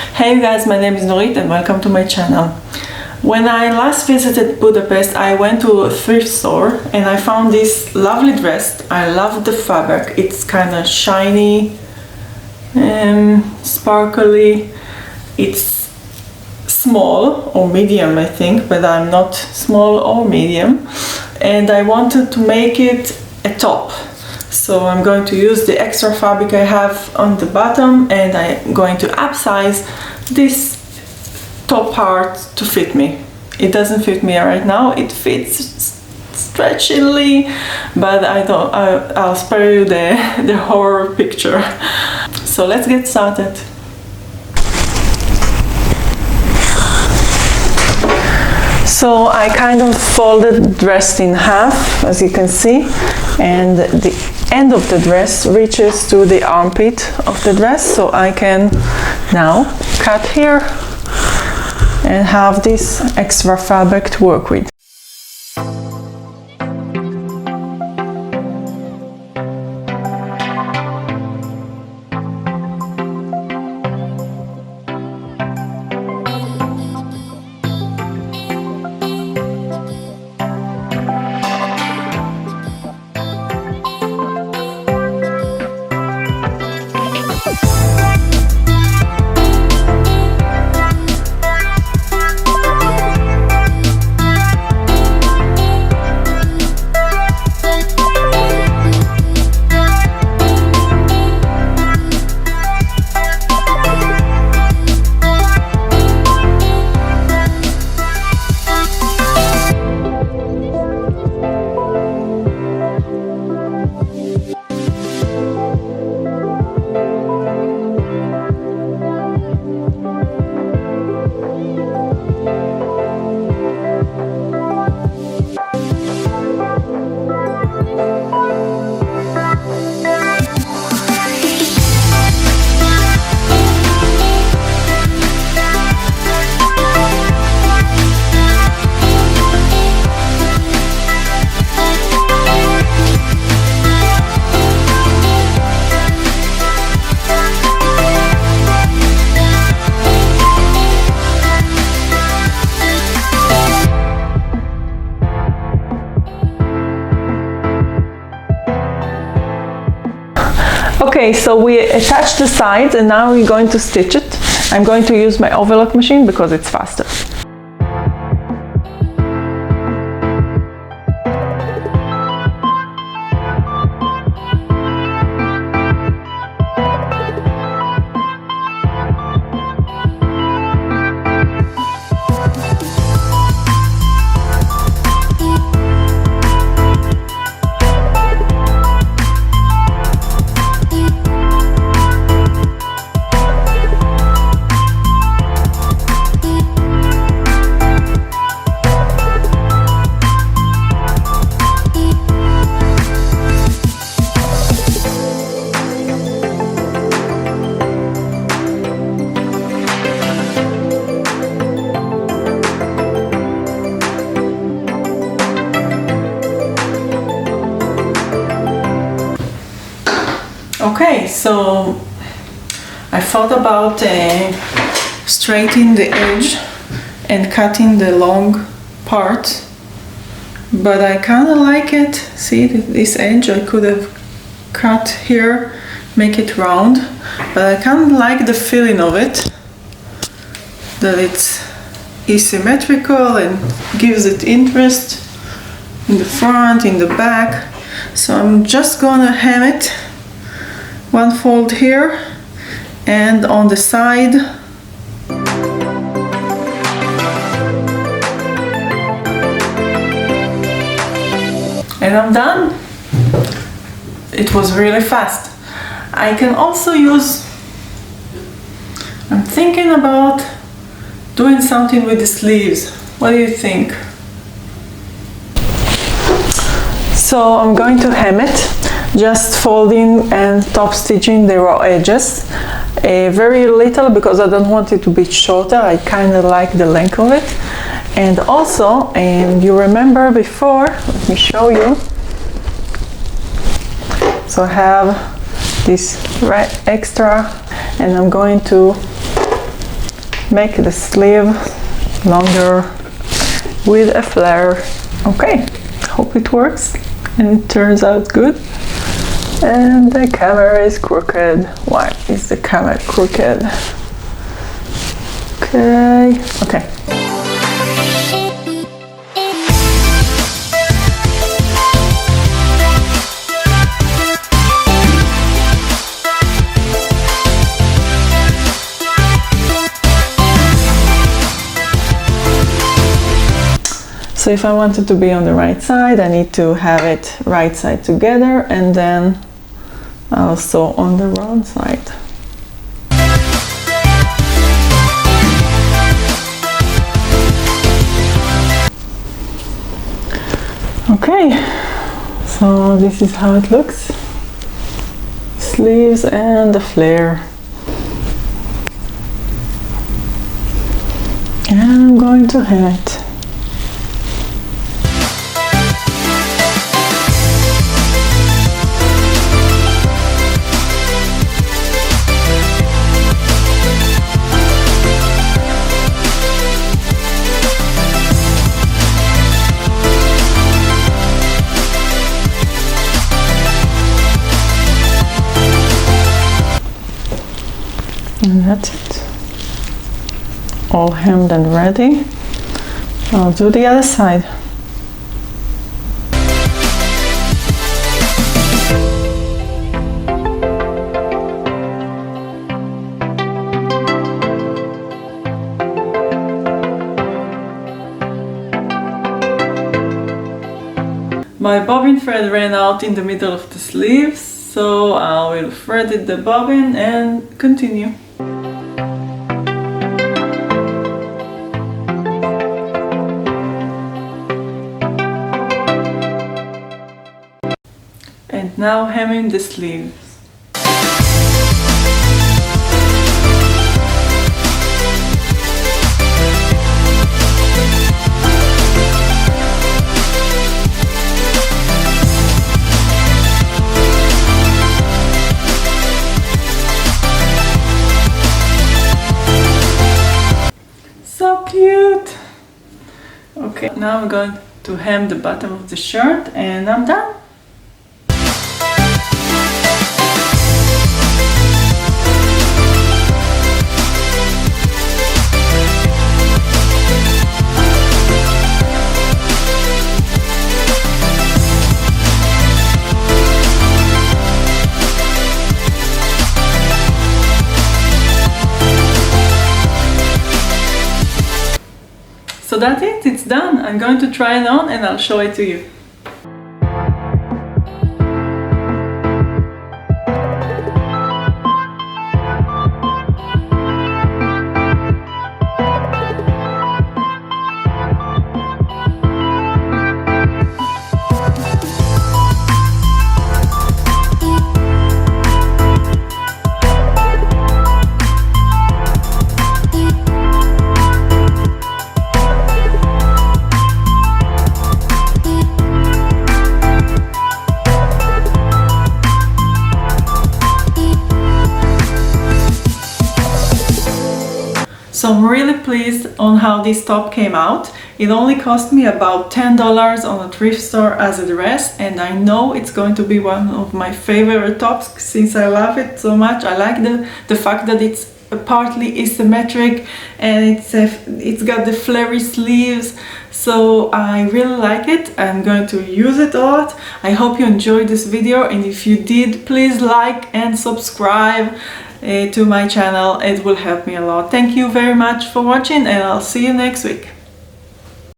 Hey you guys, my name is Nurit and welcome to my channel. When I last visited Budapest, I went to a thrift store and I found this lovely dress. I love the fabric. It's kind of shiny and sparkly. It's small or medium, I think, but I'm not small or medium. And I wanted to make it a top. So I'm going to use the extra fabric I have on the bottom and I'm going to upsize this top part to fit me. It doesn't fit me right now, it fits stretchily, but I'll spare you the whole picture. So let's get started. So I kind of folded the dress in half, as you can see, and the end of the dress reaches to the armpit of the dress, so I can now cut here and have this extra fabric to work with. Okay, so we attached the sides and now we're going to stitch it. I'm going to use my overlock machine because it's faster. Okay, so I thought about straightening the edge and cutting the long part, but I kind of like it. See this edge, I could have cut here, make it round, but I kind of like the feeling of it, that it's asymmetrical and gives it interest in the front, in the back. So I'm just gonna hem it. One fold here and on the side. And I'm done. It was really fast. I can also use, I'm thinking about doing something with the sleeves. What do you think? So I'm going to hem it. Just folding and top stitching the raw edges, very little because I don't want it to be shorter. I kind of like the length of it. And also, and you remember before, let me show you. So I have this extra and I'm going to make the sleeve longer with a flare. Okay, hope it works and it turns out good. And the camera is crooked. Why is the camera crooked? Okay. So if I want it to be on the right side, I need to have it right side together and then also on the wrong side. Okay, so this is how it looks. Sleeves and the flare. And I'm going to hem it. And that's it. All hemmed and ready. I'll do the other side. My bobbin thread ran out in the middle of the sleeves, so I will thread it the bobbin and continue. And now hemming the sleeves. So cute! Okay, now I'm going to hem the bottom of the shirt and I'm done. So that's it, it's done. I'm going to try it on and I'll show it to you. So I'm really pleased on how this top came out. It only cost me about $10 on a thrift store as a dress, and I know it's going to be one of my favorite tops since I love it so much. I like the fact that it's partly asymmetric and it's got the flary sleeves, so I really like it. I'm going to use it a lot. I hope you enjoyed this video, and if you did, please like and subscribe to my channel. It will help me a lot. Thank you very much for watching, and I'll see you next week.